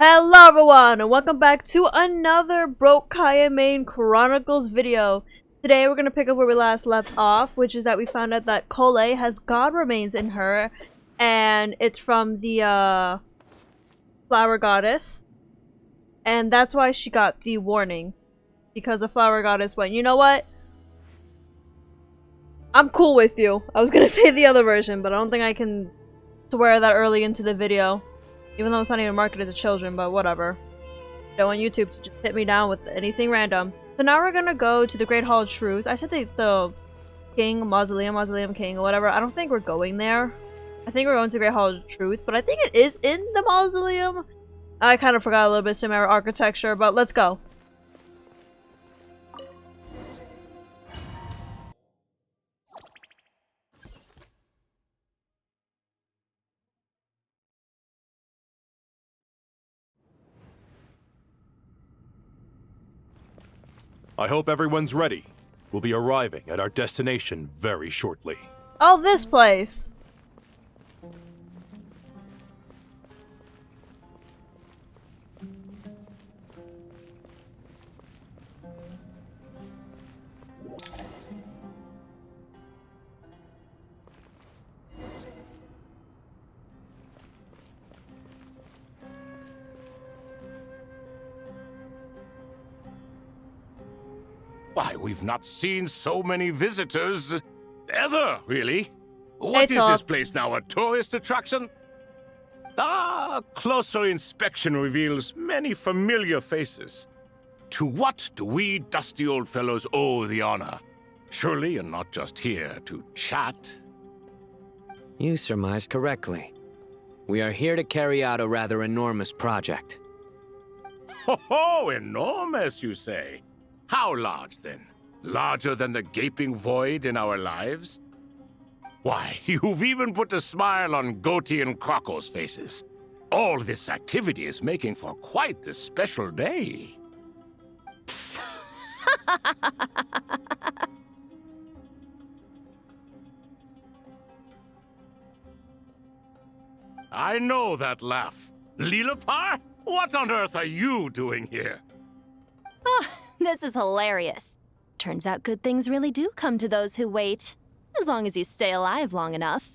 Hello everyone, and welcome back to another Broke Kaeya Main Chronicles video. Today we're going to pick up where we last left off, which is that we found out that Kole has god remains in her, and it's from the flower goddess. And that's why she got the warning. Because the flower goddess went, you know what? I'm cool with you. I was going to say the other version, but I don't think I can swear that early into the video. Even though it's not even marketed to children, but whatever. I don't want YouTube to just hit me down with anything random. So now we're gonna go to the Great Hall of Truth. I said the King, Mausoleum King, or whatever. I don't think we're going there. I think we're going to the Great Hall of Truth, but I think it is in the Mausoleum. I kind of forgot a little bit of Sumeru architecture, but let's go. I hope everyone's ready. We'll be arriving at our destination very shortly. Oh, this place! Why, we've not seen so many visitors ever, really. What is this place now, a tourist attraction? Closer inspection reveals many familiar faces. To what do we dusty old fellows owe the honor? Surely you're not just here to chat. You surmise correctly. We are here to carry out a rather enormous project. Ho, enormous, you say? How large, then? Larger than the gaping void in our lives? Why, you've even put a smile on Goatee and Crocco's faces. All this activity is making for quite the special day. I know that laugh. Lilapar? What on earth are you doing here? This is hilarious. Turns out good things really do come to those who wait, as long as you stay alive long enough.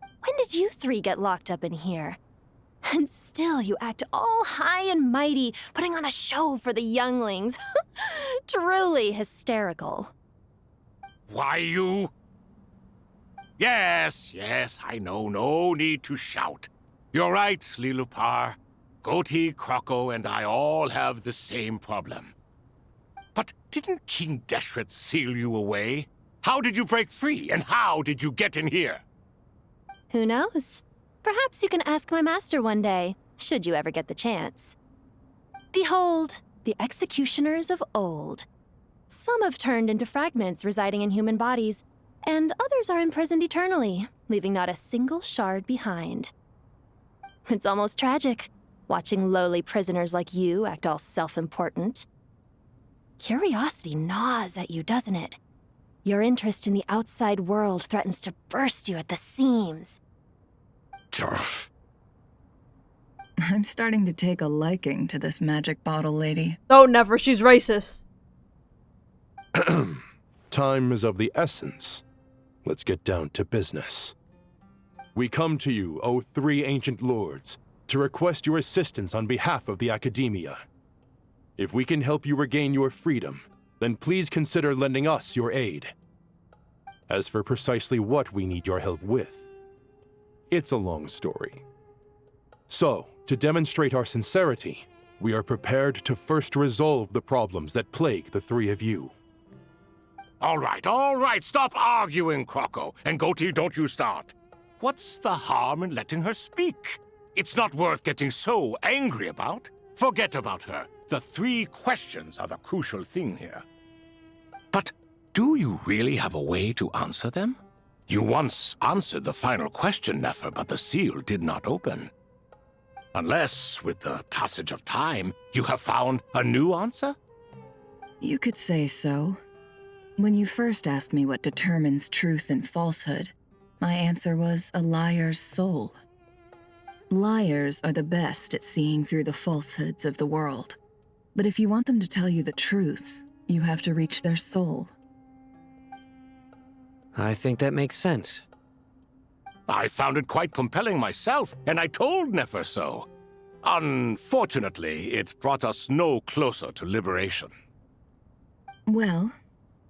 When did you three get locked up in here? And still you act all high and mighty, putting on a show for the younglings. Truly hysterical. Why, you... Yes, I know. No need to shout. You're right, Lilupar. Goatee, Crocco, and I all have the same problem. But didn't King Dehsret seal you away? How did you break free, and how did you get in here? Who knows? Perhaps you can ask my master one day, should you ever get the chance. Behold, the executioners of old. Some have turned into fragments residing in human bodies, and others are imprisoned eternally, leaving not a single shard behind. It's almost tragic, watching lowly prisoners like you act all self-important. Curiosity gnaws at you, doesn't it? Your interest in the outside world threatens to burst you at the seams. Turf. I'm starting to take a liking to this magic bottle lady. Oh, never. She's racist. Time is of the essence. Let's get down to business. We come to you, O three ancient lords, to request your assistance on behalf of the Academia. If we can help you regain your freedom, then please consider lending us your aid. As for precisely what we need your help with, it's a long story. So, to demonstrate our sincerity, we are prepared to first resolve the problems that plague the three of you. All right, stop arguing, Crocco. And Goatee, don't you start. What's the harm in letting her speak? It's not worth getting so angry about. Forget about her. The three questions are the crucial thing here. But do you really have a way to answer them? You once answered the final question, Nefer, but the seal did not open. Unless, with the passage of time, you have found a new answer? You could say so. When you first asked me what determines truth and falsehood, my answer was a liar's soul. Liars are the best at seeing through the falsehoods of the world. But if you want them to tell you the truth, you have to reach their soul. I think that makes sense. I found it quite compelling myself, and I told Nefer so. Unfortunately, it brought us no closer to liberation. Well,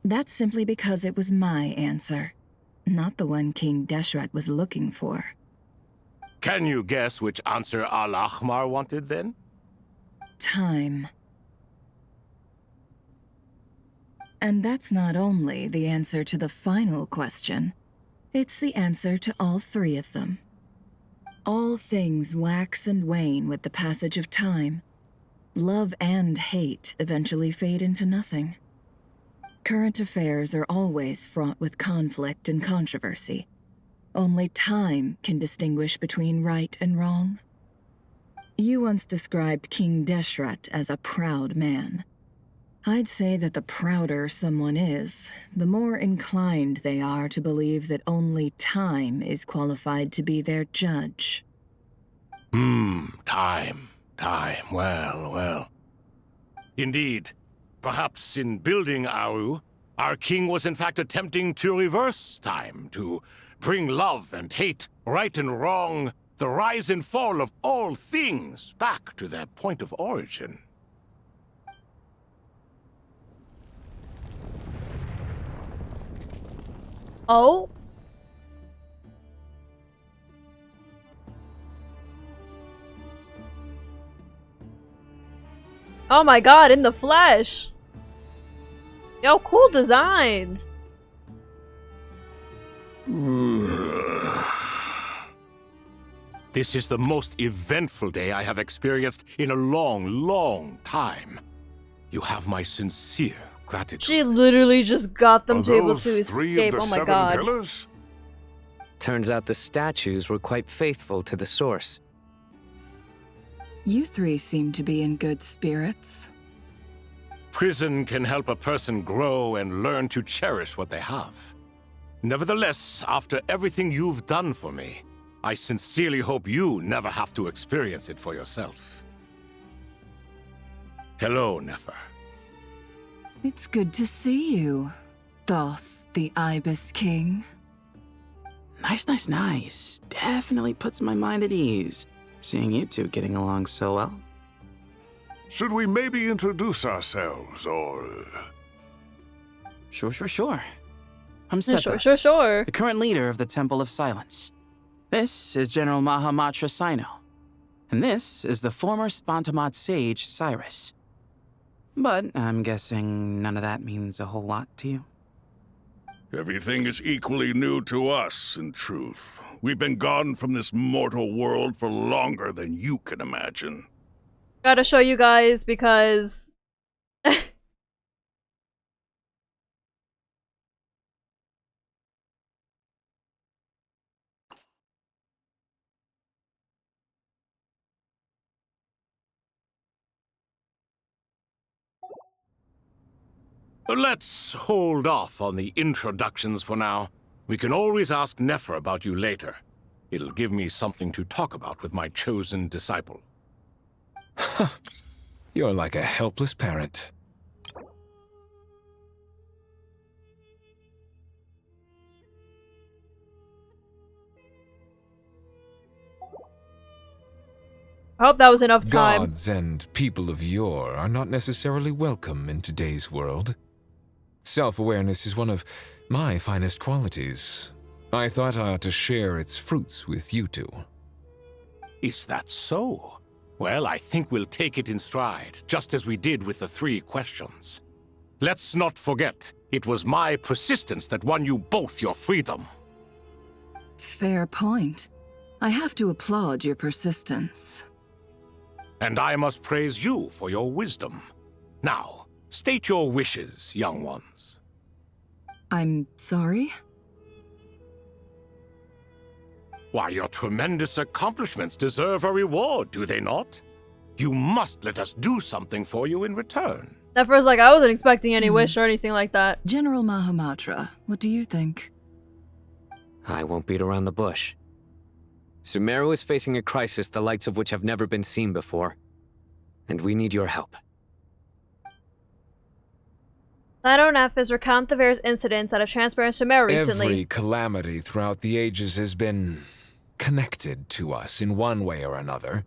that's simply because it was my answer, not the one King Dehsret was looking for. Can you guess which answer Al-Ahmar wanted then? Time. And that's not only the answer to the final question, it's the answer to all three of them. All things wax and wane with the passage of time. Love and hate eventually fade into nothing. Current affairs are always fraught with conflict and controversy. Only time can distinguish between right and wrong. You once described King Dehsret as a proud man. I'd say that the prouder someone is, the more inclined they are to believe that only time is qualified to be their judge. Time. Well. Indeed. Perhaps in building Aru, our king was in fact attempting to reverse time, to bring love and hate, right and wrong, the rise and fall of all things back to their point of origin. Oh? Oh my god, in the flesh! Yo, cool designs! This is the most eventful day I have experienced in a long time. You have my sincere gratitude. She literally just got them Are to be able those to three escape. of the Oh my seven god. pillars? Turns out the statues were quite faithful to the source. You three seem to be in good spirits. Prison can help a person grow and learn to cherish what they have. Nevertheless, after everything you've done for me, I sincerely hope you never have to experience it for yourself. Hello, Nefer. It's good to see you, Thoth the Ibis King. Nice. Definitely puts my mind at ease, seeing you two getting along so well. Should we maybe introduce ourselves, or... Sure. I'm Sethos, Sure. the current leader of the Temple of Silence. This is General Mahamatra Sino, and this is the former Spantamad sage Cyrus. But I'm guessing none of that means a whole lot to you. Everything is equally new to us, in truth. We've been gone from this mortal world for longer than you can imagine. Gotta show you guys because... Let's hold off on the introductions for now. We can always ask Nefer about you later. It'll give me something to talk about with my chosen disciple. You're like a helpless parent. I hope that was enough time. Gods and people of yore are not necessarily welcome in today's world. Self-awareness is one of my finest qualities. I thought I ought to share its fruits with you two. Is that so? Well, I think we'll take it in stride, just as we did with the 3 questions. Let's not forget, it was my persistence that won you both your freedom. Fair point. I have to applaud your persistence. And I must praise you for your wisdom. Now, state your wishes, young ones. I'm sorry? Why, your tremendous accomplishments deserve a reward, do they not? You must let us do something for you in return. Nefer's like, I wasn't expecting any wish or anything like that. General Mahamatra, what do you think? I won't beat around the bush. Sumeru is facing a crisis the likes of which have never been seen before. And we need your help. Sino and Nephis recount the various incidents that have transpired in Sumeru recently. Every calamity throughout the ages has been connected to us in one way or another,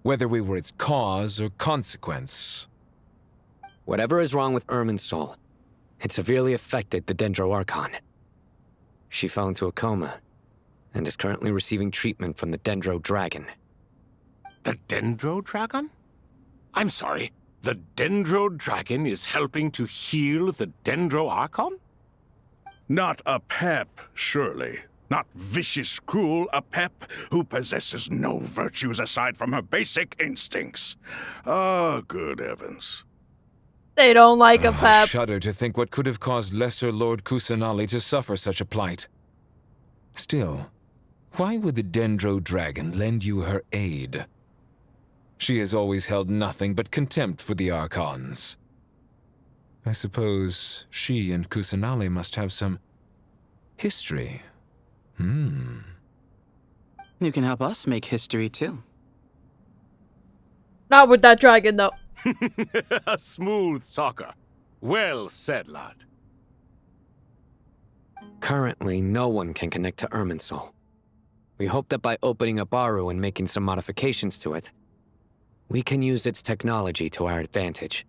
whether we were its cause or consequence. Whatever is wrong with Irminsul, it severely affected the Dendro Archon. She fell into a coma and is currently receiving treatment from the Dendro Dragon. The Dendro Dragon? I'm sorry, the Dendro Dragon is helping to heal the Dendro Archon? Not a pep, surely. Not vicious, cruel a pep who possesses no virtues aside from her basic instincts. Ah, good heavens. They don't like a I pep. shudder to think what could have caused Lesser Lord Kusanali to suffer such a plight. Still, why would the Dendro Dragon lend you her aid? She has always held nothing but contempt for the Archons. I suppose she and Kusanali must have some history. You can help us make history too. Not with that dragon, though. A smooth talker. Well said, lad. Currently, no one can connect to Irminsul. We hope that by opening up Aru and making some modifications to it, we can use its technology to our advantage.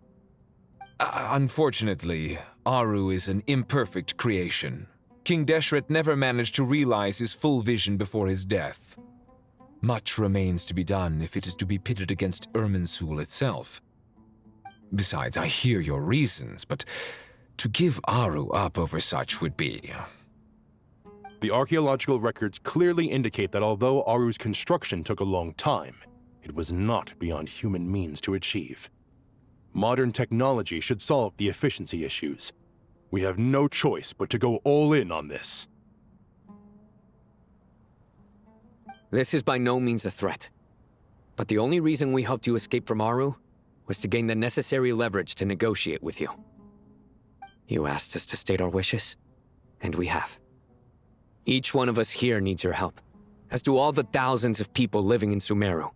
Unfortunately, Aru is an imperfect creation. King Dehsret never managed to realize his full vision before his death. Much remains to be done if it is to be pitted against Irminsul itself. Besides, I hear your reasons, but to give Aru up over such would be... The archaeological records clearly indicate that although Aru's construction took a long time, it was not beyond human means to achieve. Modern technology should solve the efficiency issues. We have no choice but to go all in on this. This is by no means a threat. But the only reason we helped you escape from Aru was to gain the necessary leverage to negotiate with you. You asked us to state our wishes, and we have. Each one of us here needs your help, as do all the thousands of people living in Sumeru.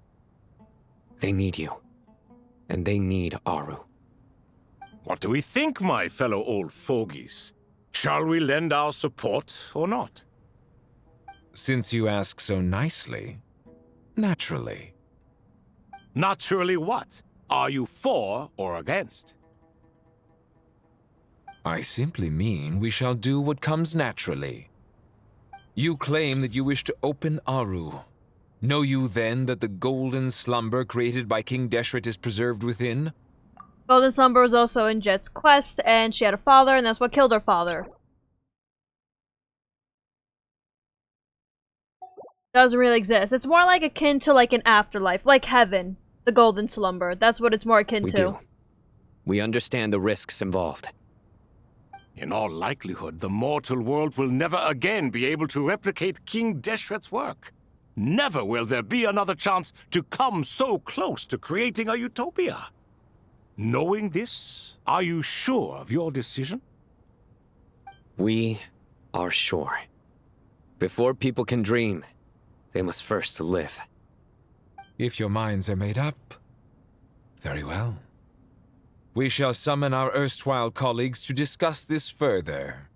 They need you, and they need Aru. What do we think, my fellow old fogies? Shall we lend our support or not? Since you ask so nicely, naturally. Naturally what? Are you for or against? I simply mean we shall do what comes naturally. You claim that you wish to open Aru. Know you then that the Golden Slumber created by King Dehsret is preserved within? Golden Slumber was also in Jeht's quest, and she had a father, and that's what killed her father. Doesn't really exist. It's more like akin to like an afterlife, like heaven. The Golden Slumber. That's what it's more akin We to. do. We understand the risks involved. In all likelihood, the mortal world will never again be able to replicate King Dehsret's work. Never will there be another chance to come so close to creating a utopia. Knowing this, are you sure of your decision? We are sure. Before people can dream, they must first live. If your minds are made up, very well. We shall summon our erstwhile colleagues to discuss this further.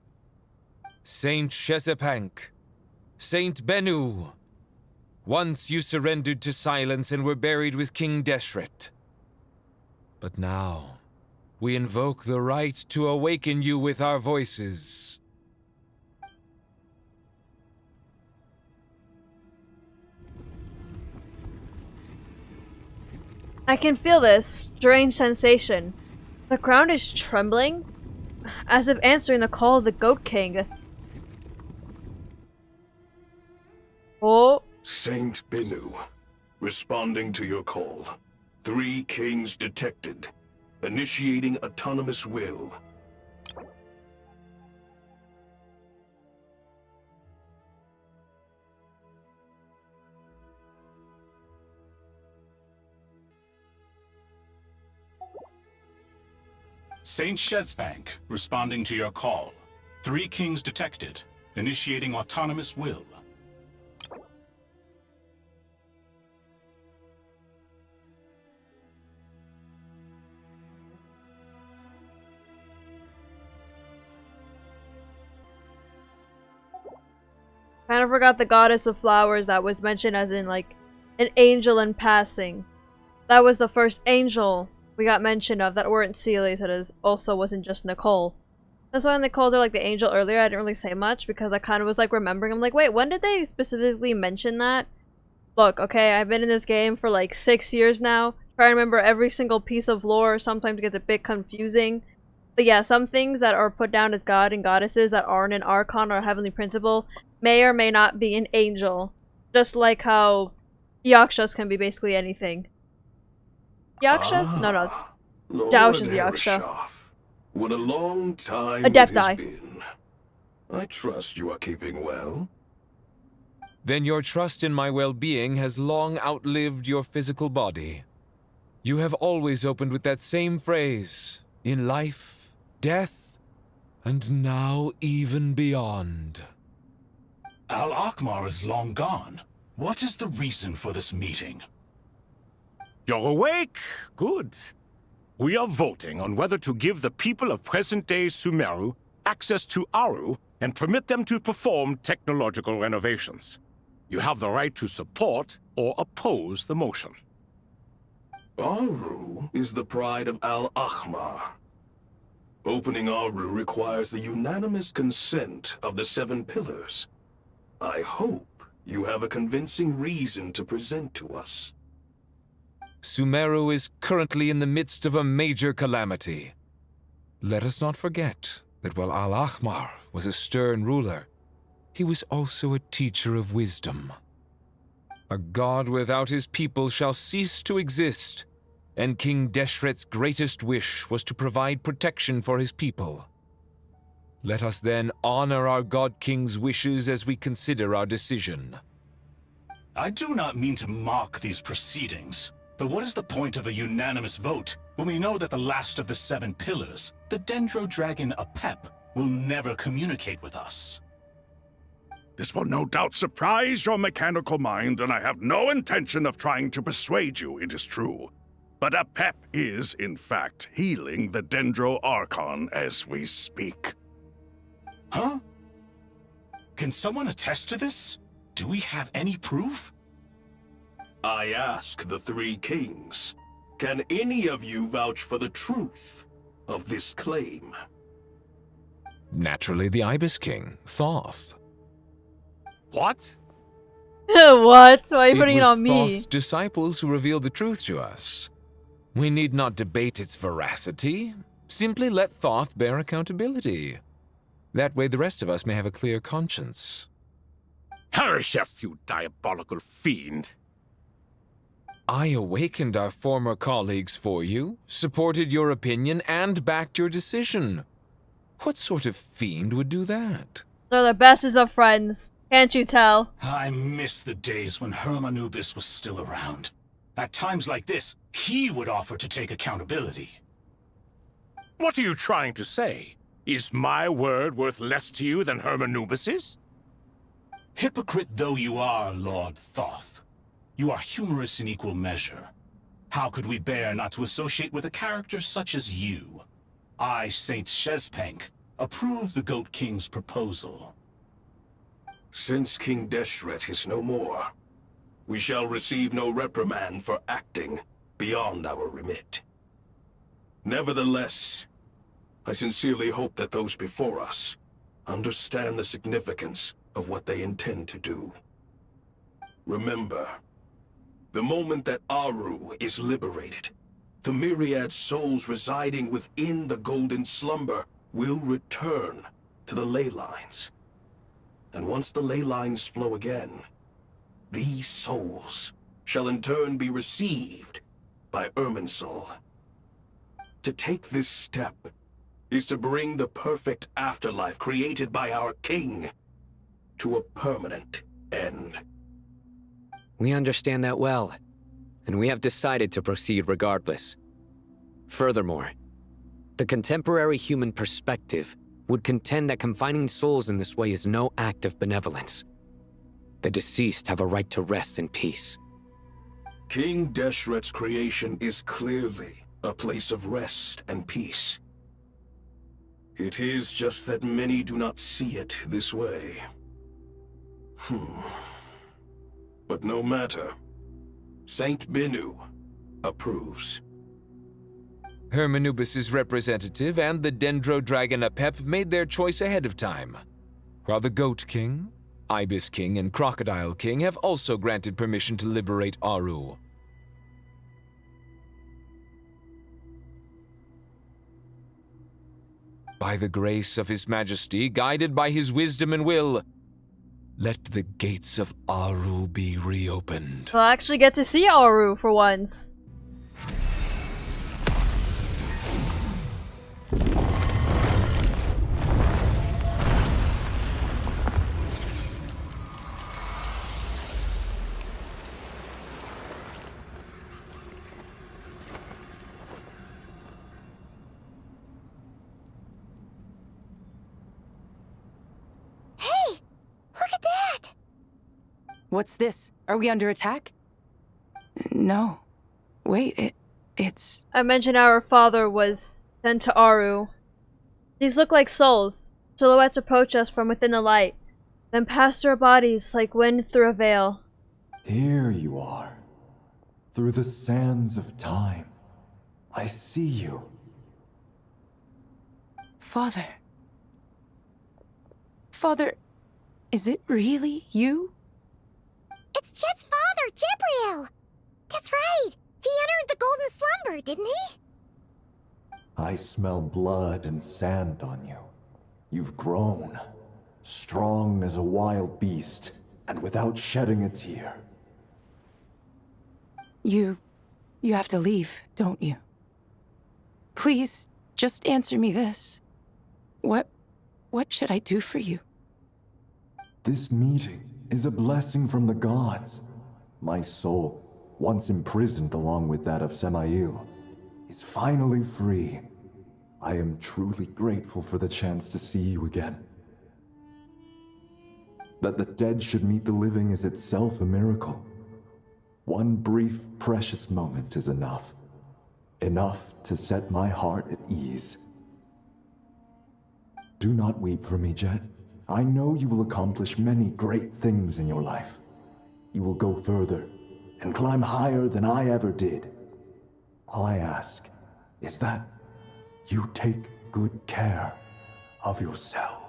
Saint Shezepank, Saint Bennu, once you surrendered to silence and were buried with King Dehsret. But now, we invoke the right to awaken you with our voices. I can feel this strange sensation. The ground is trembling, as if answering the call of the Goat King. Oh. Saint Bennu, responding to your call. 3 kings detected. Initiating autonomous will. Saint Shezepank, responding to your call. 3 kings detected. Initiating autonomous will. of forgot the goddess of flowers that was mentioned as in, like, an angel in passing. That was the first angel we got mention of that weren't Sealy, so it also wasn't just Nicole. That's why when they called her, like, the angel earlier, I didn't really say much, because I kind of was, like, remembering. I'm like, wait, when did they specifically mention that? Look, okay, I've been in this game for, like, 6 years now. Try to remember every single piece of lore. Sometimes it gets a bit confusing. But yeah, some things that are put down as god and goddesses that aren't an archon or a heavenly principle may or may not be an angel. Just like how yakshas can be basically anything. Yakshas? No. Jaush is the yaksha. What a long time Adepti. it has been. I trust you are keeping well. Then your trust in my well-being has long outlived your physical body. You have always opened with that same phrase, in life, death, and now even beyond. Al-Akmar is long gone. What is the reason for this meeting? You're awake? Good. We are voting on whether to give the people of present-day Sumeru access to Aru and permit them to perform technological renovations. You have the right to support or oppose the motion. Aru is the pride of Al-Akmar. Opening Aru requires the unanimous consent of the Seven Pillars. I hope you have a convincing reason to present to us. Sumeru is currently in the midst of a major calamity. Let us not forget that while Al-Akmar was a stern ruler, he was also a teacher of wisdom. A god without his people shall cease to exist, and King Deshret's greatest wish was to provide protection for his people. Let us then honor our God King's wishes as we consider our decision. I do not mean to mock these proceedings, but what is the point of a unanimous vote when we know that the last of the Seven Pillars, the Dendro Dragon Apep, will never communicate with us? This will no doubt surprise your mechanical mind, and I have no intention of trying to persuade you it is true. But Apep is, in fact, healing the Dendro Archon as we speak. Huh? Can someone attest to this? Do we have any proof? I ask the three kings, can any of you vouch for the truth of this claim? Naturally, the Ibis King, Thoth. What? What? Why are you putting it on It was me? Thoth's disciples who revealed the truth to us. We need not debate its veracity. Simply let Thoth bear accountability. That way the rest of us may have a clear conscience. Harishef, you diabolical fiend! I awakened our former colleagues for you, supported your opinion, and backed your decision. What sort of fiend would do that? They're the bestest of friends. Can't you tell? I miss the days when Hermanubis was still around. At times like this, he would offer to take accountability. What are you trying to say? Is my word worth less to you than Hermanubis's? Hypocrite though you are, Lord Thoth, you are humorous in equal measure. How could we bear not to associate with a character such as you? I, Saint Shezpank, approve the Goat King's proposal. Since King Dehsret is no more, we shall receive no reprimand for acting beyond our remit. Nevertheless, I sincerely hope that those before us understand the significance of what they intend to do. Remember, the moment that Aru is liberated, the myriad souls residing within the Golden Slumber will return to the ley lines. And once the ley lines flow again, these souls shall in turn be received by Irminsul. To take this step is to bring the perfect afterlife created by our king to a permanent end. We understand that well, and we have decided to proceed regardless. Furthermore, the contemporary human perspective would contend that confining souls in this way is no act of benevolence. The deceased have a right to rest in peace. King Deshret's creation is clearly a place of rest and peace. It is just that many do not see it this way. But no matter. Saint Binu approves. Hermanubis' representative and the Dendro Dragon Apep made their choice ahead of time, while the Goat King, Ibis King, and Crocodile King have also granted permission to liberate Aru. By the grace of His Majesty, guided by his wisdom and will, let the gates of Aru be reopened. We'll actually get to see Aru for once. What's this? Are we under attack? No. Wait, it's... I mentioned our father was sent to Aru. These look like souls. Silhouettes approach us from within the light, then pass through our bodies like wind through a veil. Here you are. Through the sands of time. I see you. Father. Father, is it really you? It's Jet's father, Jibriel! That's right! He entered the Golden Slumber, didn't he? I smell blood and sand on you. You've grown. Strong as a wild beast, and without shedding a tear. You have to leave, don't you? Please, just answer me this. What should I do for you? This meeting is a blessing from the gods. My soul, once imprisoned along with that of Semail, is finally free. I am truly grateful for the chance to see you again. That the dead should meet the living is itself a miracle. One brief, precious moment is enough. Enough to set my heart at ease. Do not weep for me, Jeht. I know you will accomplish many great things in your life. You will go further and climb higher than I ever did. All I ask is that you take good care of yourself.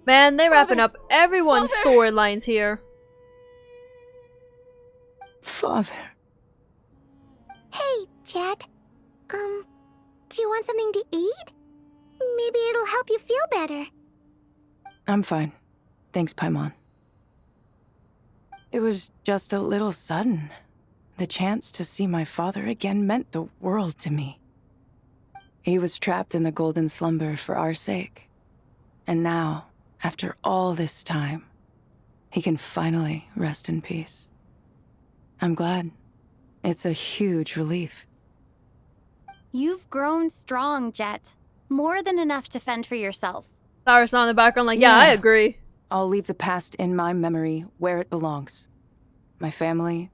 Man, they're wrapping up everyone's storylines here. Father. Hey, Jet. Do you want something to eat? Maybe it'll help you feel better. I'm fine. Thanks, Paimon. It was just a little sudden. The chance to see my father again meant the world to me. He was trapped in the Golden Slumber for our sake. And now, after all this time, he can finally rest in peace. I'm glad. It's a huge relief. You've grown strong, Jeht. More than enough to fend for yourself. Cyrus on the background like, yeah, I agree. I'll leave the past in my memory where it belongs. My family,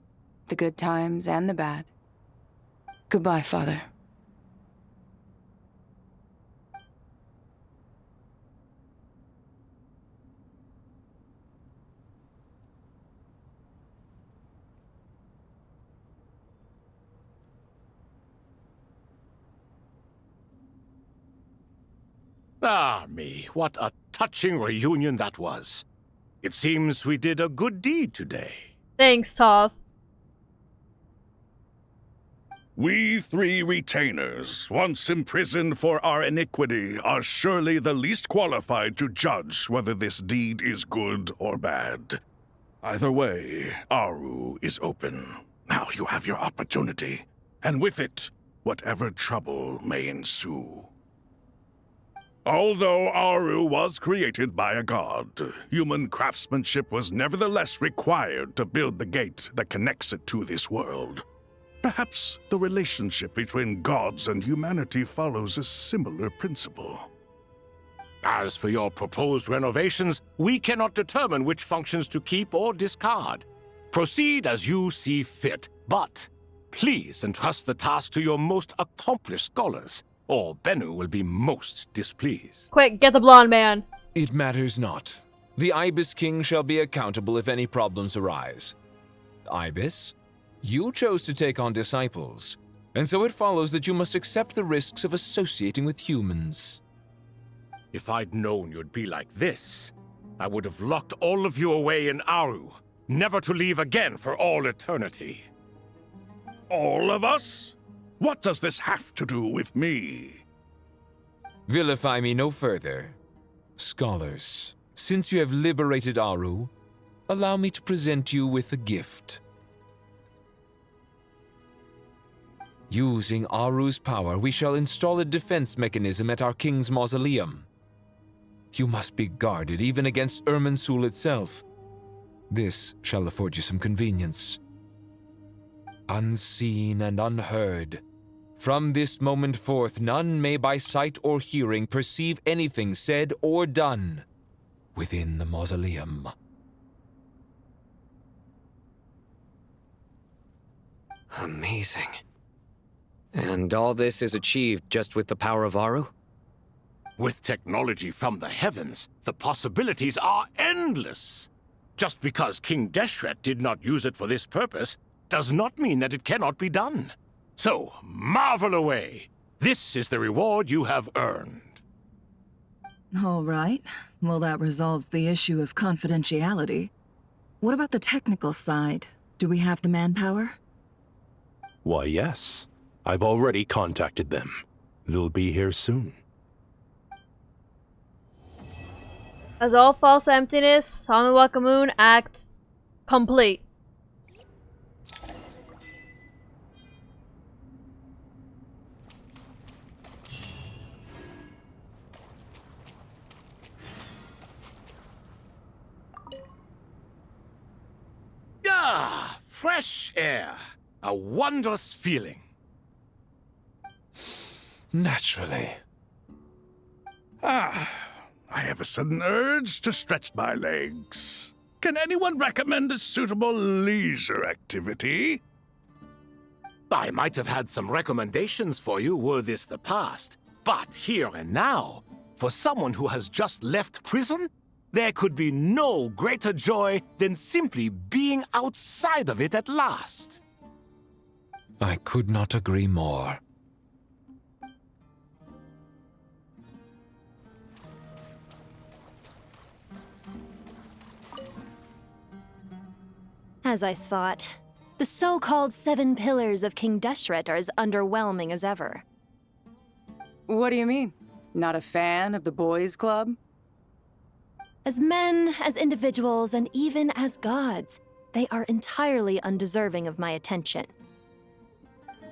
the good times and the bad. Goodbye, Father. Ah, me, what a touching reunion that was. It seems we did a good deed today. Thanks, Toth. We three retainers, once imprisoned for our iniquity, are surely the least qualified to judge whether this deed is good or bad. Either way, Aru is open. Now you have your opportunity, and with it, whatever trouble may ensue. Although Aru was created by a god, human craftsmanship was nevertheless required to build the gate that connects it to this world. Perhaps the relationship between gods and humanity follows a similar principle. As for your proposed renovations, we cannot determine which functions to keep or discard. Proceed as you see fit, but please entrust the task to your most accomplished scholars, or Bennu will be most displeased. Quick, get the blonde man. It matters not. The Ibis King shall be accountable if any problems arise. Ibis, you chose to take on disciples, and so it follows that you must accept the risks of associating with humans. If I'd known you'd be like this, I would have locked all of you away in Aru, never to leave again for all eternity. All of us? What does this have to do with me? Vilify me no further. Scholars, since you have liberated Aru, allow me to present you with a gift. Using Aru's power, we shall install a defense mechanism at our king's mausoleum. You must be guarded even against Irminsul itself. This shall afford you some convenience. Unseen and unheard, from this moment forth, none may by sight or hearing perceive anything said or done within the mausoleum. Amazing. And all this is achieved just with the power of Aru? With technology from the heavens, the possibilities are endless. Just because King Dehsret did not use it for this purpose does not mean that it cannot be done. So, marvel away. This is the reward you have earned. All right. Well, that resolves the issue of confidentiality. What about the technical side? Do we have the manpower? Why, yes. I've already contacted them. They'll be here soon. As all false emptiness, Song of Wakamoon, act complete. Ah, fresh air. A wondrous feeling. Naturally. I have a sudden urge to stretch my legs. Can anyone recommend a suitable leisure activity? I might have had some recommendations for you were this the past, but here and now, for someone who has just left prison, there could be no greater joy than simply being outside of it at last. I could not agree more. As I thought, the so-called Seven Pillars of King Dehsret are as underwhelming as ever. What do you mean? Not a fan of the boys' club? As men, as individuals, and even as gods, they are entirely undeserving of my attention.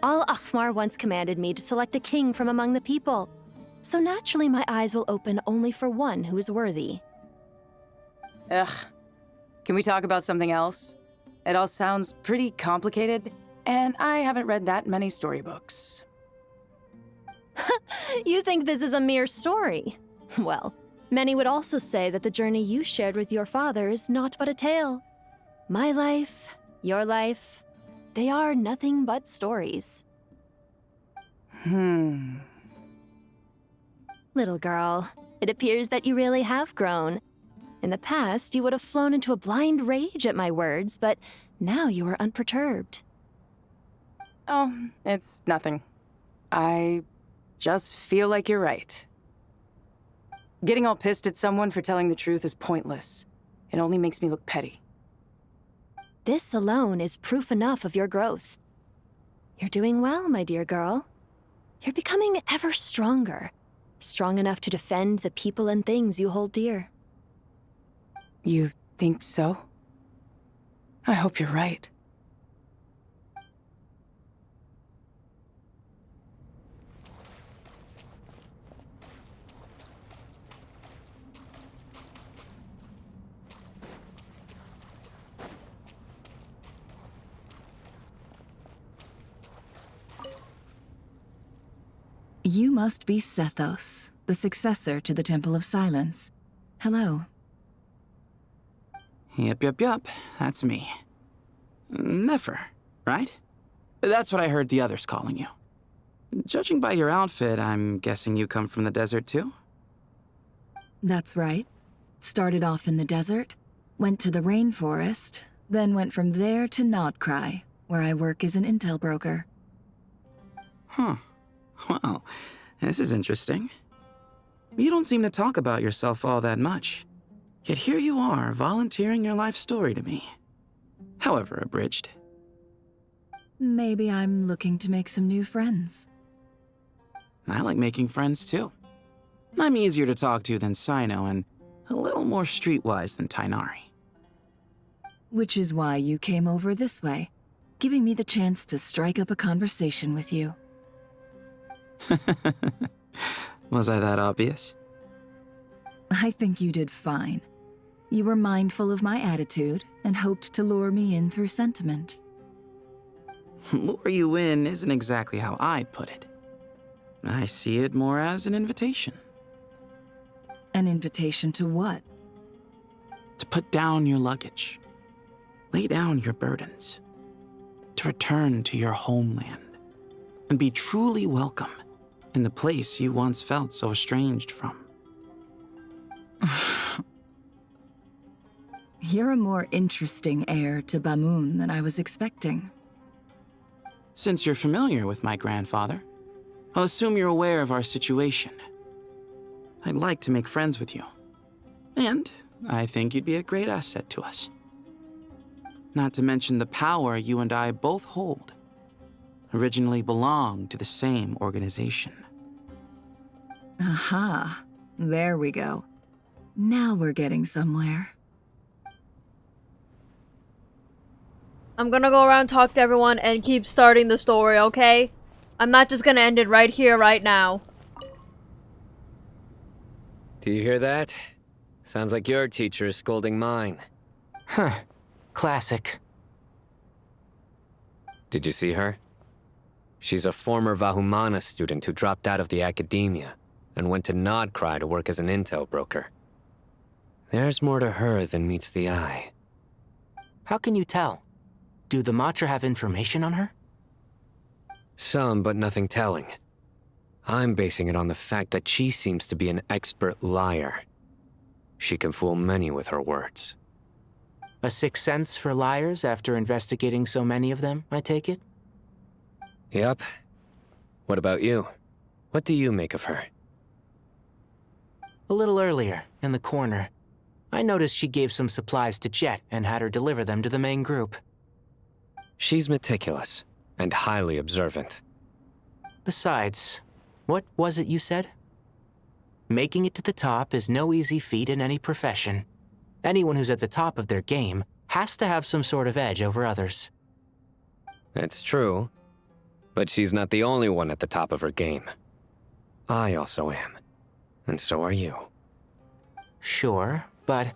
Al-Ahmar once commanded me to select a king from among the people, so naturally my eyes will open only for one who is worthy. Ugh. Can we talk about something else? It all sounds pretty complicated, and I haven't read that many storybooks. You think this is a mere story? Well, many would also say that the journey you shared with your father is not but a tale. My life, your life, they are nothing but stories. Little girl, it appears that you really have grown. In the past, you would have flown into a blind rage at my words, but now you are unperturbed. Oh, it's nothing. I just feel like you're right. Getting all pissed at someone for telling the truth is pointless. It only makes me look petty. This alone is proof enough of your growth. You're doing well, my dear girl. You're becoming ever stronger. Strong enough to defend the people and things you hold dear. You think so? I hope you're right. You must be Sethos, the successor to the Temple of Silence. Hello. Yup, that's me. Nefer, right? That's what I heard the others calling you. Judging by your outfit, I'm guessing you come from the desert too? That's right. Started off in the desert, went to the rainforest, then went from there to Nodcry, where I work as an intel broker. Huh. Well, this is interesting. You don't seem to talk about yourself all that much. Yet here you are, volunteering your life story to me. However abridged. Maybe I'm looking to make some new friends. I like making friends too. I'm easier to talk to than Sino and a little more streetwise than Tainari. Which is why you came over this way, giving me the chance to strike up a conversation with you. Was I that obvious? I think you did fine. You were mindful of my attitude and hoped to lure me in through sentiment. Lure you in isn't exactly how I'd put it. I see it more as an invitation. An invitation to what? To put down your luggage. Lay down your burdens. To return to your homeland. And be truly welcome in the place you once felt so estranged from. You're a more interesting heir to Bamun than I was expecting. Since you're familiar with my grandfather, I'll assume you're aware of our situation. I'd like to make friends with you. And I think you'd be a great asset to us. Not to mention the power you and I both hold. Originally belonged to the same organization. Aha. There we go. Now we're getting somewhere. I'm gonna go around, talk to everyone, and keep starting the story, okay? I'm not just gonna end it right here, right now. Do you hear that? Sounds like your teacher is scolding mine. Huh. Classic. Did you see her? She's a former Vahumana student who dropped out of the academia and went to Nodcry to work as an intel broker. There's more to her than meets the eye. How can you tell? Do the Matra have information on her? Some, but nothing telling. I'm basing it on the fact that she seems to be an expert liar. She can fool many with her words. A sixth sense for liars after investigating so many of them, I take it? Yep. What about you? What do you make of her? A little earlier, in the corner, I noticed she gave some supplies to Jeht and had her deliver them to the main group. She's meticulous and highly observant. Besides, what was it you said? Making it to the top is no easy feat in any profession. Anyone who's at the top of their game has to have some sort of edge over others. It's true, but she's not the only one at the top of her game. I also am, and so are you. Sure, but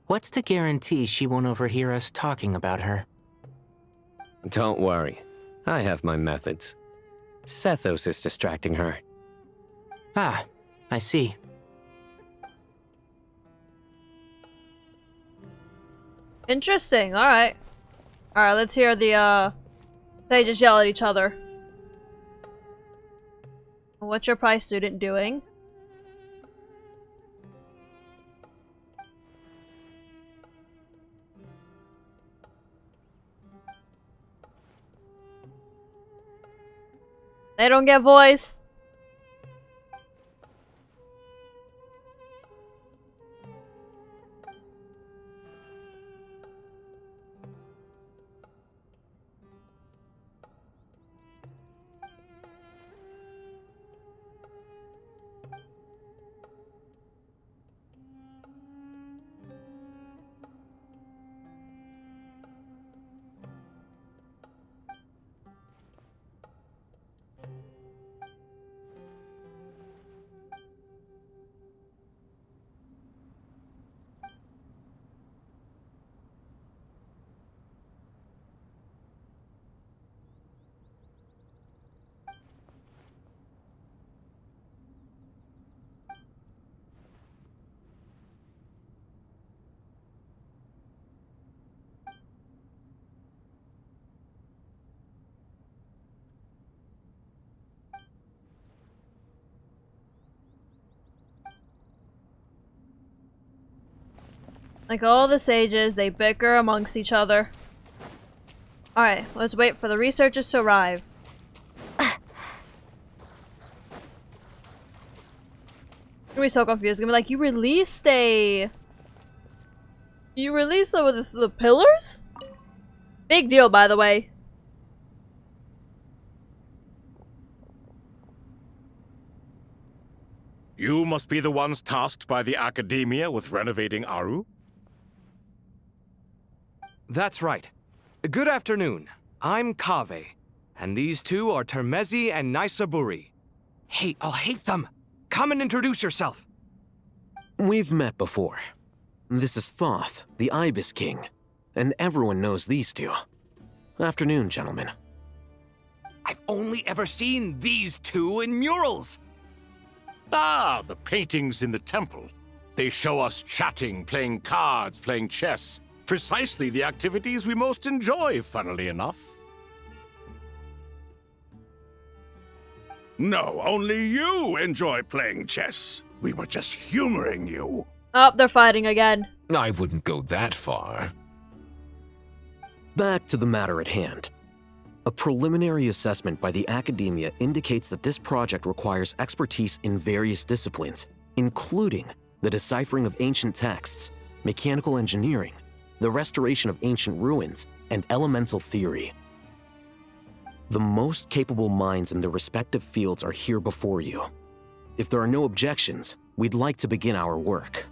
what's to guarantee she won't overhear us talking about her? Don't worry, I have my methods. Sethos is distracting her. Ah, I see. Interesting, alright. Alright, let's hear the, they just yell at each other. What's your prize student doing? They don't get voiced. Like all the sages, they bicker amongst each other. Alright, let's wait for the researchers to arrive. I'm gonna be so confused. I'm gonna be like, you released the pillars? Big deal, by the way. You must be the ones tasked by the Academia with renovating Aru? That's right. Good afternoon. I'm Kaveh, and these two are Termezi and Naisaburi. Hey, I'll hate them! Come and introduce yourself! We've met before. This is Thoth, the Ibis King, and everyone knows these two. Afternoon, gentlemen. I've only ever seen these two in murals! Ah, the paintings in the temple. They show us chatting, playing cards, playing chess. Precisely the activities we most enjoy, funnily enough. No, only you enjoy playing chess. We were just humoring you. Oh, they're fighting again. I wouldn't go that far. Back to the matter at hand. A preliminary assessment by the Academia indicates that this project requires expertise in various disciplines, including the deciphering of ancient texts, mechanical engineering, the restoration of ancient ruins, and elemental theory. The most capable minds in their respective fields are here before you. If there are no objections, we'd like to begin our work.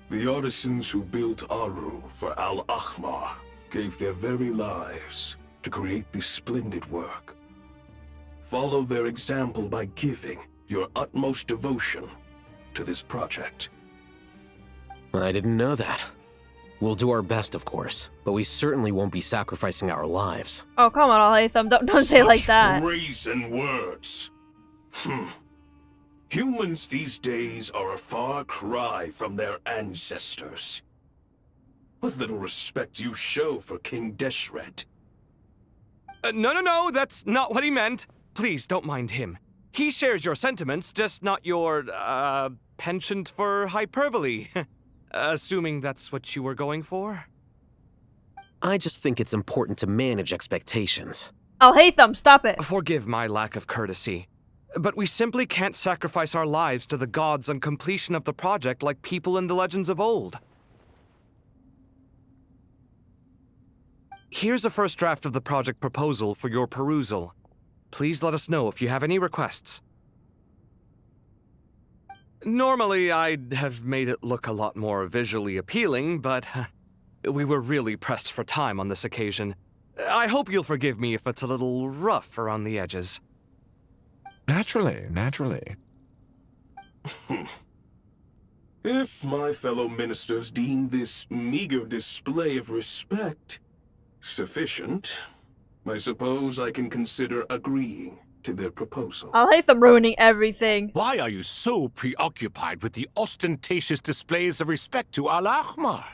The artisans who built Aru for Al-Ahmar gave their very lives to create this splendid work. Follow their example by giving your utmost devotion to this project. I didn't know that. We'll do our best, of course, but we certainly won't be sacrificing our lives. Oh, come on, Al-Haytham. Don't say it like that. Brazen words. Humans these days are a far cry from their ancestors. What little respect you show for King Dehsret. No, that's not what he meant. Please, don't mind him. He shares your sentiments, just not your, penchant for hyperbole. Assuming that's what you were going for? I just think it's important to manage expectations. Al-Haytham, stop it. Forgive my lack of courtesy, but we simply can't sacrifice our lives to the gods on completion of the project like people in the legends of old. Here's a first draft of the project proposal for your perusal. Please let us know if you have any requests. Normally, I'd have made it look a lot more visually appealing, but we were really pressed for time on this occasion. I hope you'll forgive me if it's a little rough around the edges. Naturally. If my fellow ministers deem this meager display of respect sufficient, I suppose I can consider agreeing to their proposal. Al-Haytham ruining everything. Why are you so preoccupied with the ostentatious displays of respect to Al-Ahmar?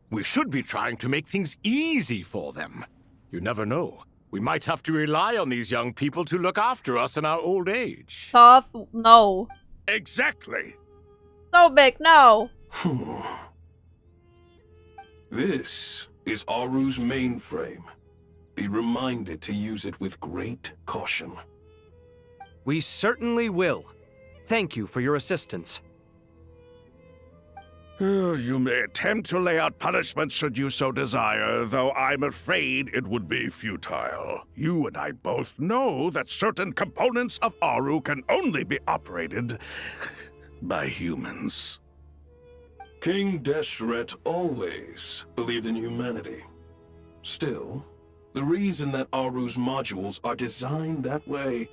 We should be trying to make things easy for them. You never know. We might have to rely on these young people to look after us in our old age. Thoth, no. Exactly. So big, no. This is Aru's mainframe. Be reminded to use it with great caution. We certainly will. Thank you for your assistance. You may attempt to lay out punishment should you so desire, though I'm afraid it would be futile. You and I both know that certain components of Aru can only be operated by humans. King Dehsret always believed in humanity. Still, the reason that Aru's modules are designed that way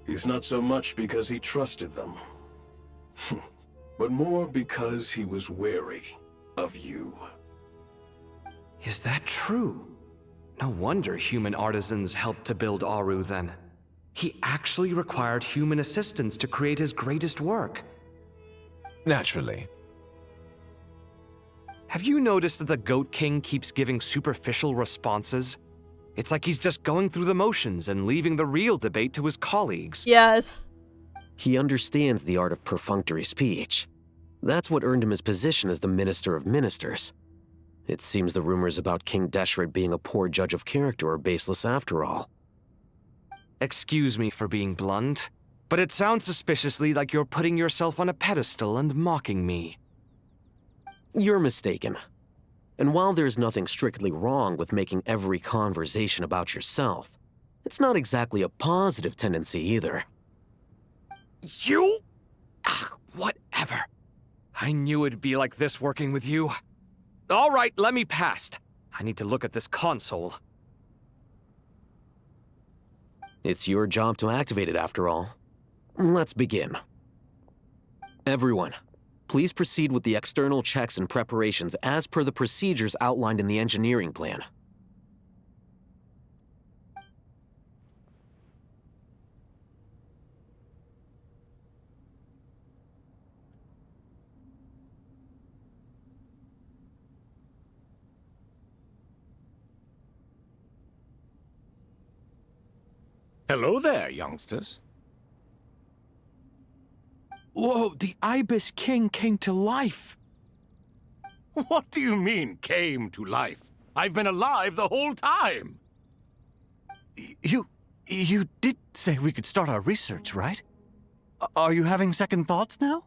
is not so much because he trusted them, but more because he was wary of you. Is that true? No wonder human artisans helped to build Aru then. He actually required human assistance to create his greatest work. Naturally. Have you noticed that the Goat King keeps giving superficial responses? It's like he's just going through the motions and leaving the real debate to his colleagues. Yes. He understands the art of perfunctory speech. That's what earned him his position as the Minister of Ministers. It seems the rumors about King Dehsret being a poor judge of character are baseless after all. Excuse me for being blunt, but it sounds suspiciously like you're putting yourself on a pedestal and mocking me. You're mistaken. And while there's nothing strictly wrong with making every conversation about yourself, it's not exactly a positive tendency either. You? Whatever. I knew it'd be like this working with you. All right, let me past. I need to look at this console. It's your job to activate it after all. Let's begin. Everyone, please proceed with the external checks and preparations as per the procedures outlined in the engineering plan. Hello there, youngsters. Whoa, the Ibis King came to life! What do you mean, came to life? I've been alive the whole time! You did say we could start our research, right? Are you having second thoughts now?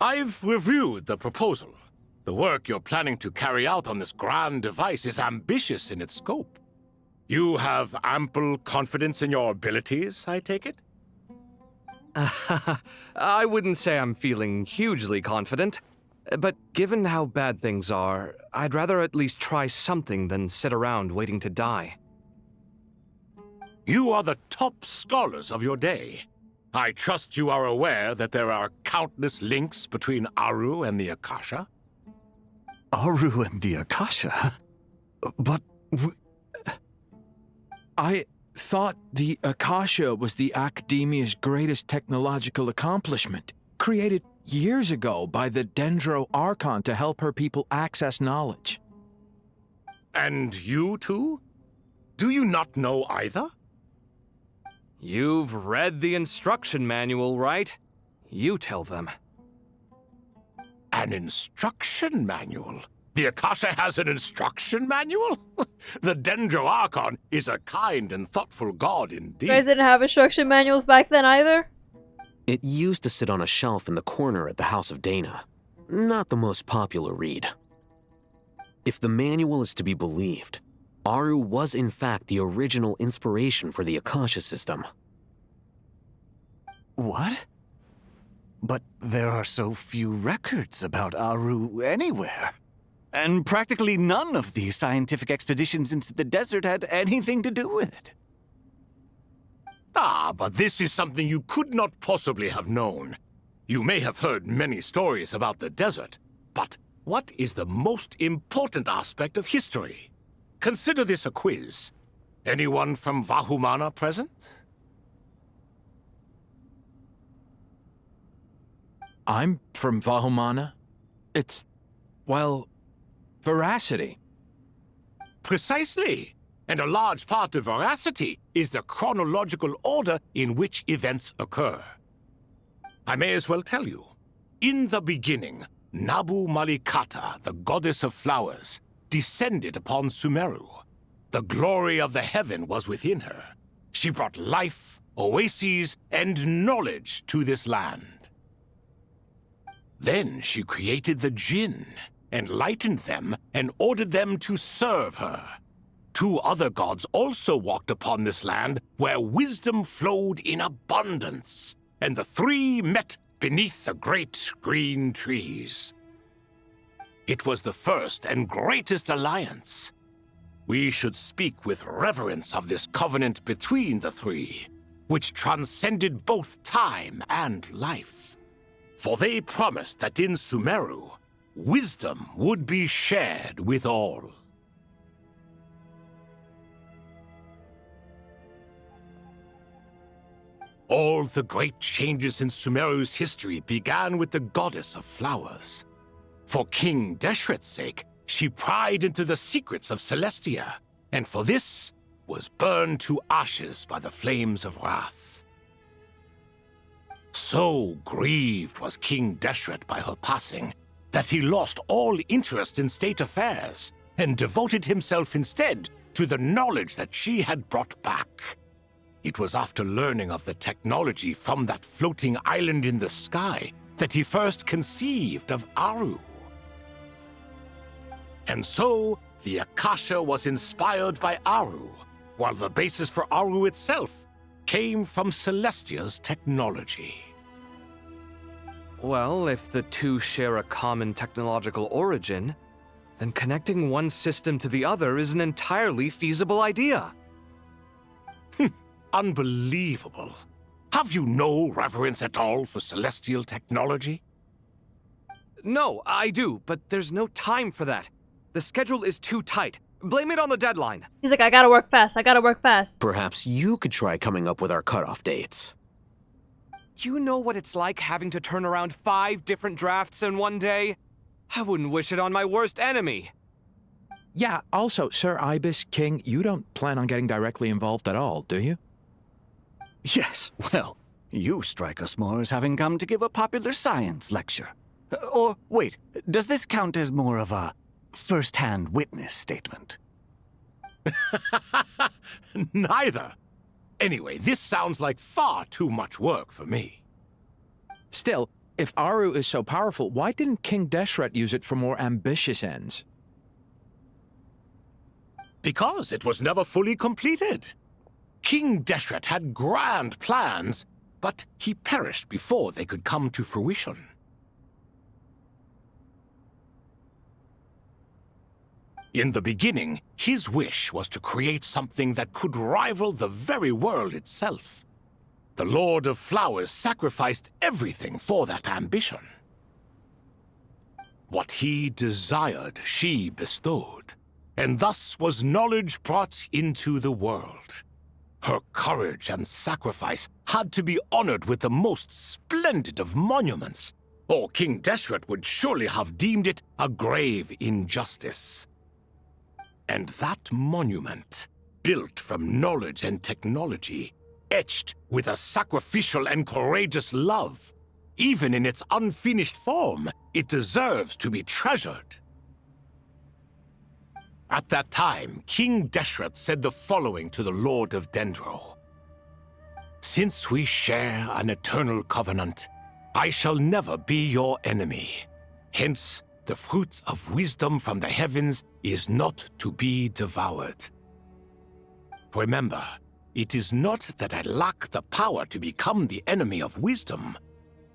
I've reviewed the proposal. The work you're planning to carry out on this grand device is ambitious in its scope. You have ample confidence in your abilities, I take it? I wouldn't say I'm feeling hugely confident, but given how bad things are, I'd rather at least try something than sit around waiting to die. You are the top scholars of your day. I trust you are aware that there are countless links between Aru and the Akasha? Aru and the Akasha? But I thought the Akasha was the Academia's greatest technological accomplishment, created years ago by the Dendro Archon to help her people access knowledge. And you too? Do you not know either? You've read the instruction manual, right? You tell them. An instruction manual? The Akasha has an instruction manual? The Dendro Archon is a kind and thoughtful god indeed. You guys didn't have instruction manuals back then either? It used to sit on a shelf in the corner at the House of Dana. Not the most popular read. If the manual is to be believed, Aru was in fact the original inspiration for the Akasha system. What? But there are so few records about Aru anywhere. And practically none of the scientific expeditions into the desert had anything to do with it. Ah, but this is something you could not possibly have known. You may have heard many stories about the desert, but what is the most important aspect of history? Consider this a quiz. Anyone from Vahumana present? I'm from Vahumana. It's, well, veracity. Precisely. And a large part of veracity is the chronological order in which events occur. I may as well tell you. In the beginning, Nabu Malikata, the goddess of flowers, descended upon Sumeru. The glory of the heaven was within her. She brought life, oases, and knowledge to this land. Then she created the Jinn, enlightened them, and ordered them to serve her. Two other gods also walked upon this land where wisdom flowed in abundance, and the three met beneath the great green trees. It was the first and greatest alliance. We should speak with reverence of this covenant between the three, which transcended both time and life. For they promised that in Sumeru, wisdom would be shared with all. All the great changes in Sumeru's history began with the goddess of flowers. For King Dehsret's sake, she pried into the secrets of Celestia, and for this was burned to ashes by the flames of wrath. So grieved was King Dehsret by her passing that he lost all interest in state affairs and devoted himself instead to the knowledge that she had brought back. It was after learning of the technology from that floating island in the sky that he first conceived of Aru. And so, the Akasha was inspired by Aru, while the basis for Aru itself came from Celestia's technology. Well, if the two share a common technological origin, then connecting one system to the other is an entirely feasible idea. Unbelievable. Have you no reverence at all for celestial technology? No, I do, but there's no time for that. The schedule is too tight. Blame it on the deadline. He's like, I gotta work fast. I gotta work fast. Perhaps you could try coming up with our cutoff dates. You know what it's like having to turn around 5 different drafts in one day? I wouldn't wish it on my worst enemy. Yeah, also, Sir Ibis King, you don't plan on getting directly involved at all, do you? Yes, well, you strike us more as having come to give a popular science lecture. Or, wait, does this count as more of a first-hand witness statement? Neither. Anyway, this sounds like far too much work for me. Still, if Aru is so powerful, why didn't King Dehsret use it for more ambitious ends? Because it was never fully completed. King Dehsret had grand plans, but he perished before they could come to fruition. In the beginning, his wish was to create something that could rival the very world itself. The Lord of Flowers sacrificed everything for that ambition. What he desired, she bestowed, and thus was knowledge brought into the world. Her courage and sacrifice had to be honored with the most splendid of monuments, or King Dehsret would surely have deemed it a grave injustice. And that monument, built from knowledge and technology, etched with a sacrificial and courageous love, even in its unfinished form, it deserves to be treasured. At that time, King Dehsret said the following to the Lord of Dendro. Since we share an eternal covenant, I shall never be your enemy. Hence, the fruit of wisdom from the heavens is not to be devoured. Remember, it is not that I lack the power to become the enemy of wisdom.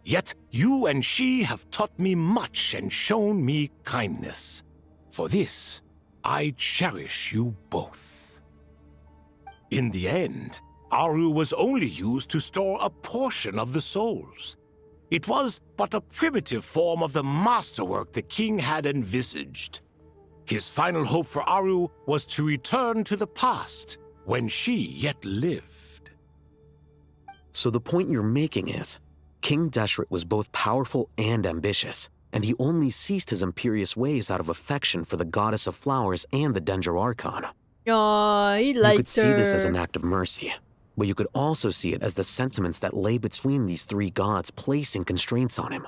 Yet you and she have taught me much and shown me kindness. For this, I cherish you both. In the end, Aru was only used to store a portion of the souls. It was but a primitive form of the masterwork the king had envisaged. His final hope for Aru was to return to the past, when she yet lived. So the point you're making is, King Dehsret was both powerful and ambitious, and he only ceased his imperious ways out of affection for the goddess of flowers and the Dendro Archon. Aw, he liked her. You could see this as an act of mercy, but you could also see it as the sentiments that lay between these three gods placing constraints on him.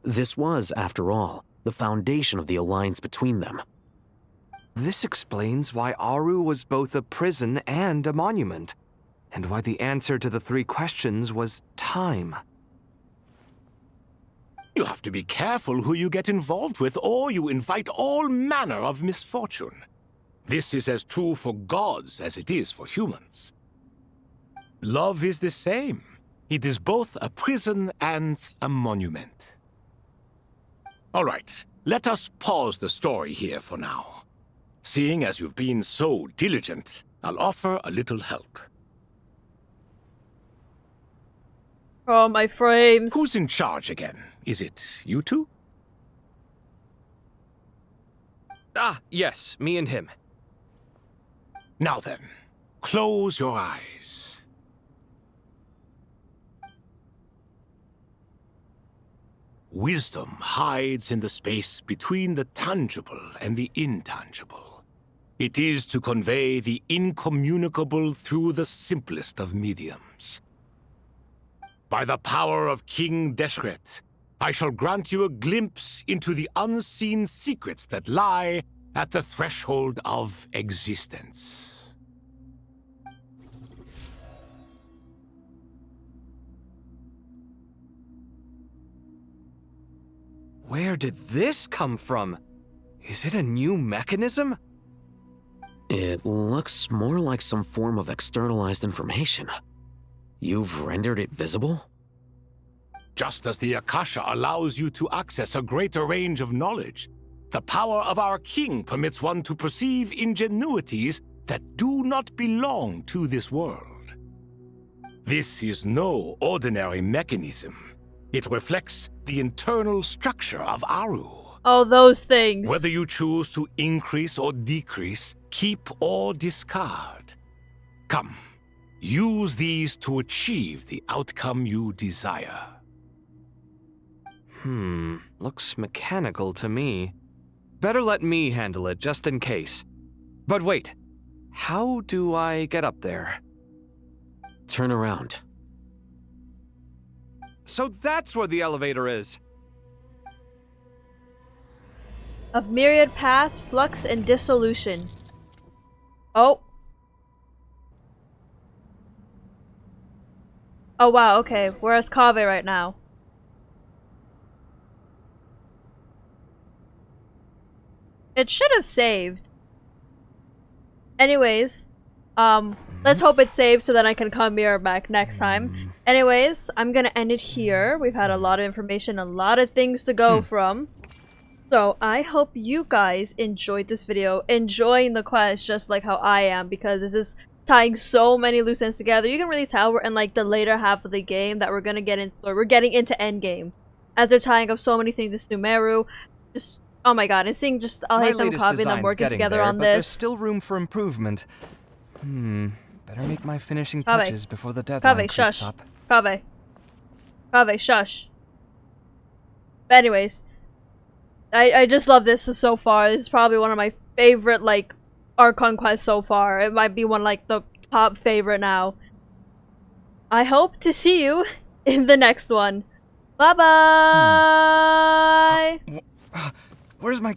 This was, after all, the foundation of the alliance between them. This explains why Aru was both a prison and a monument, and why the answer to the 3 questions was time. You have to be careful who you get involved with, or you invite all manner of misfortune. This is as true for gods as it is for humans. Love is the same. It is both a prison and a monument. All right, let us pause the story here for now. Seeing as you've been so diligent, I'll offer a little help. Oh, my frames. Who's in charge again? Is it you two? Ah, yes, me and him. Now then, close your eyes. Wisdom hides in the space between the tangible and the intangible. It is to convey the incommunicable through the simplest of mediums. By the power of King Dehsret, I shall grant you a glimpse into the unseen secrets that lie at the threshold of existence. Where did this come from? Is it a new mechanism? It looks more like some form of externalized information. You've rendered it visible? Just as the Akasha allows you to access a greater range of knowledge, the power of our king permits one to perceive ingenuities that do not belong to this world. This is no ordinary mechanism. It reflects the internal structure of Aru. Oh, those things. Whether you choose to increase or decrease, keep or discard. Come, use these to achieve the outcome you desire. Looks mechanical to me. Better let me handle it, just in case. But wait, how do I get up there? Turn around. So that's where the elevator is. Of myriad past, flux, and dissolution. Oh. Oh wow, okay. Where's Kaeya right now? It should have saved. Anyways, let's hope it's saved so then I can come here back next time. Anyways, I'm gonna end it here. We've had a lot of information, a lot of things to go from. So, I hope you guys enjoyed this video, enjoying the quest just like how I am, because this is tying so many loose ends together. You can really tell we're in like the later half of the game that we're gonna get in, or we're getting into endgame. As they're tying up so many things to Sumeru. Just, oh my god, and seeing just Alhaitham and Kaeya and them working together on this. There's still room for improvement. Better make my finishing touches before the deadline creeps shush. up. Kaeya, shush. But anyways, I just love this so far. This is probably one of my favorite, like, Archon quests so far. It might be one, like, the top favorite now. I hope to see you in the next one. Bye-bye! Where's my